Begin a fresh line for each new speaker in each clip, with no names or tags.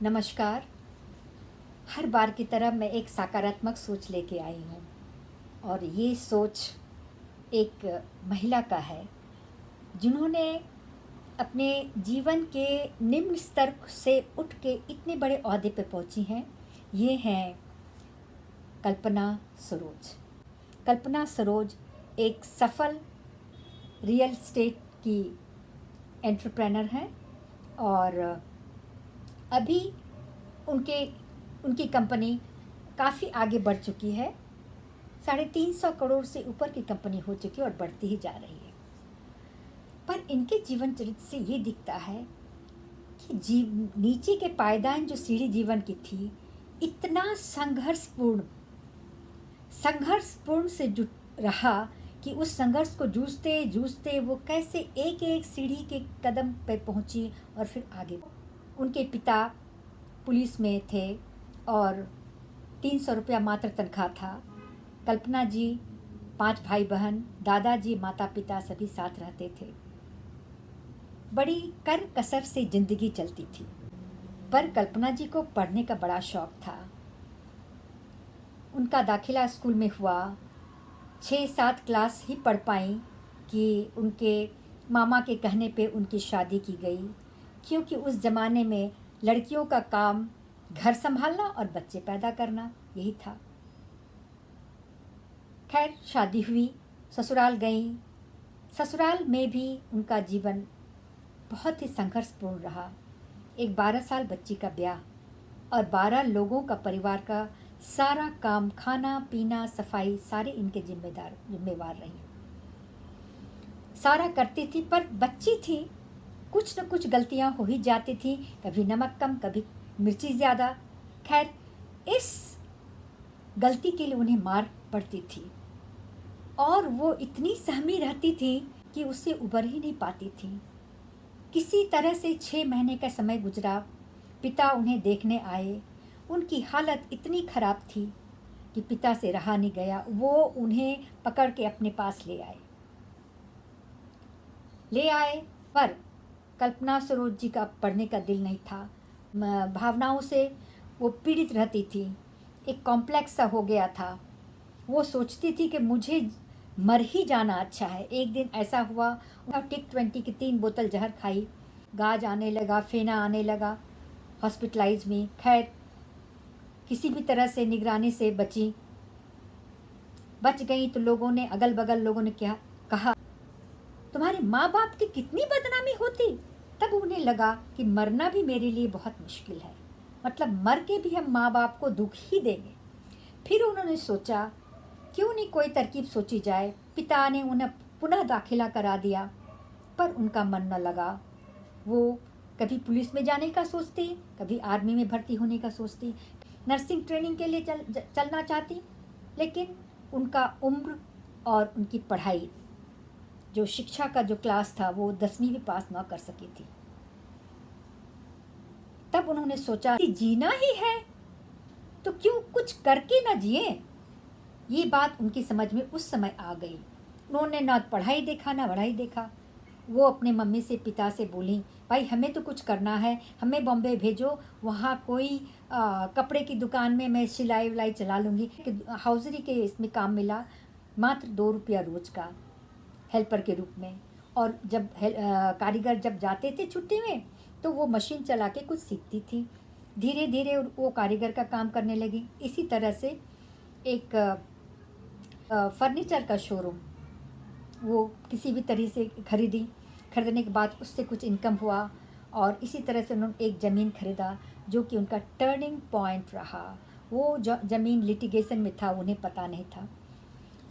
नमस्कार। हर बार की तरह मैं एक सकारात्मक सोच लेके आई हूँ और ये सोच एक महिला का है जिन्होंने अपने जीवन के निम्न स्तर से उठ के इतने बड़े ओहदे पे पहुँची हैं। ये हैं कल्पना सरोज। कल्पना सरोज एक सफल रियल एस्टेट की एंटरप्रेनर हैं और अभी उनके उनकी कंपनी काफ़ी आगे बढ़ चुकी है। 350 करोड़ से ऊपर की कंपनी हो चुकी है और बढ़ती ही जा रही है। पर इनके जीवन चरित्र से ये दिखता है कि नीचे के पायदान जो सीढ़ी जीवन की थी, इतना संघर्षपूर्ण से जुट रहा कि उस संघर्ष को जूझते जूझते वो कैसे एक एक सीढ़ी के कदम पे पहुंची और फिर आगे। उनके पिता पुलिस में थे और 300 रुपया मात्र तनख्वाह था। कल्पना जी 5 भाई बहन, दादाजी, माता पिता सभी साथ रहते थे। बड़ी कर कसर से जिंदगी चलती थी। पर कल्पना जी को पढ़ने का बड़ा शौक था। उनका दाखिला स्कूल में हुआ। 6-7 क्लास ही पढ़ पाई कि उनके मामा के कहने पे उनकी शादी की गई, क्योंकि उस ज़माने में लड़कियों का काम घर संभालना और बच्चे पैदा करना यही था। खैर, शादी हुई, ससुराल गई। ससुराल में भी उनका जीवन बहुत ही संघर्षपूर्ण रहा। एक 12 साल बच्ची का ब्याह और 12 लोगों का परिवार का सारा काम, खाना पीना सफाई, सारे इनके जिम्मेवार रही। सारा करती थी, पर बच्ची थी, कुछ न कुछ गलतियां हो ही जाती थी। कभी नमक कम, कभी मिर्ची ज़्यादा। खैर, इस गलती के लिए उन्हें मार पड़ती थी और वो इतनी सहमी रहती थी कि उससे उबर ही नहीं पाती थी। किसी तरह से 6 महीने का समय गुजरा। पिता उन्हें देखने आए। उनकी हालत इतनी खराब थी कि पिता से रहा नहीं गया। वो उन्हें पकड़ के अपने पास ले आए। पर कल्पना सरोज जी का पढ़ने का दिल नहीं था। भावनाओं से वो पीड़ित रहती थी। एक कॉम्प्लेक्स सा हो गया था। वो सोचती थी कि मुझे मर ही जाना अच्छा है। एक दिन ऐसा हुआ, टिक 20 की 3 बोतल जहर खाई। गाज आने लगा, फेना आने लगा, हॉस्पिटलाइज में। खैर, किसी भी तरह से निगरानी से बच गई। तो लोगों ने, अगल बगल लोगों ने क्या कहा, तुम्हारे माँ बाप की कितनी बदनामी होती। तब उन्हें लगा कि मरना भी मेरे लिए बहुत मुश्किल है, मतलब मर के भी हम माँ बाप को दुख ही देंगे। फिर उन्होंने सोचा क्यों नहीं कोई तरकीब सोची जाए। पिता ने उन्हें पुनः दाखिला करा दिया, पर उनका मन न लगा। वो कभी पुलिस में जाने का सोचती, कभी आर्मी में भर्ती होने का सोचती, नर्सिंग ट्रेनिंग के लिए चलना चाहती। लेकिन उनका उम्र और उनकी पढ़ाई, जो शिक्षा का जो क्लास था, वो 10वीं भी पास न कर सकी थी। तब उन्होंने सोचा कि जीना ही है तो क्यों कुछ करके न जिए। ये बात उनकी समझ में उस समय आ गई। उन्होंने ना पढ़ाई देखा ना बढ़ाई देखा। वो अपने मम्मी से, पिता से बोली, भाई हमें तो कुछ करना है, हमें बॉम्बे भेजो, वहाँ कोई कपड़े की दुकान में मैं सिलाई विलाई चला लूँगी। हाउजरी के इसमें काम मिला, मात्र 2 रुपया रोज़ का, हेल्पर के रूप में। और जब कारीगर जब जाते थे छुट्टी में, तो वो मशीन चला के कुछ सीखती थी। धीरे धीरे वो कारीगर का काम करने लगी। इसी तरह से एक फर्नीचर का शोरूम वो किसी भी तरह से खरीदने के बाद उससे कुछ इनकम हुआ और इसी तरह से उन्होंने एक ज़मीन खरीदा, जो कि उनका टर्निंग पॉइंट रहा। वो ज़मीन लिटिगेशन में था, उन्हें पता नहीं था।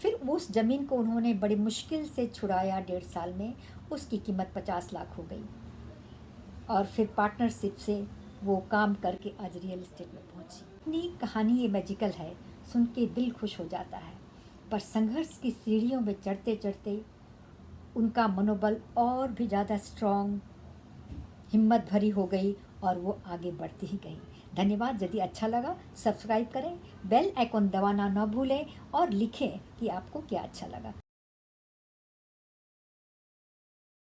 फिर उस ज़मीन को उन्होंने बड़ी मुश्किल से छुड़ाया। 1.5 साल में उसकी कीमत 50 लाख हो गई और फिर पार्टनरशिप से वो काम करके आज रियल एस्टेट में पहुंची। इतनी कहानी ये मैजिकल है, सुन के दिल खुश हो जाता है। पर संघर्ष की सीढ़ियों में चढ़ते चढ़ते उनका मनोबल और भी ज़्यादा स्ट्रॉन्ग, हिम्मत भरी हो गई और वो आगे बढ़ती ही गई। धन्यवाद। यदि अच्छा लगा सब्सक्राइब करें, बेल आइकॉन दबाना ना भूलें और लिखें कि आपको क्या अच्छा लगा।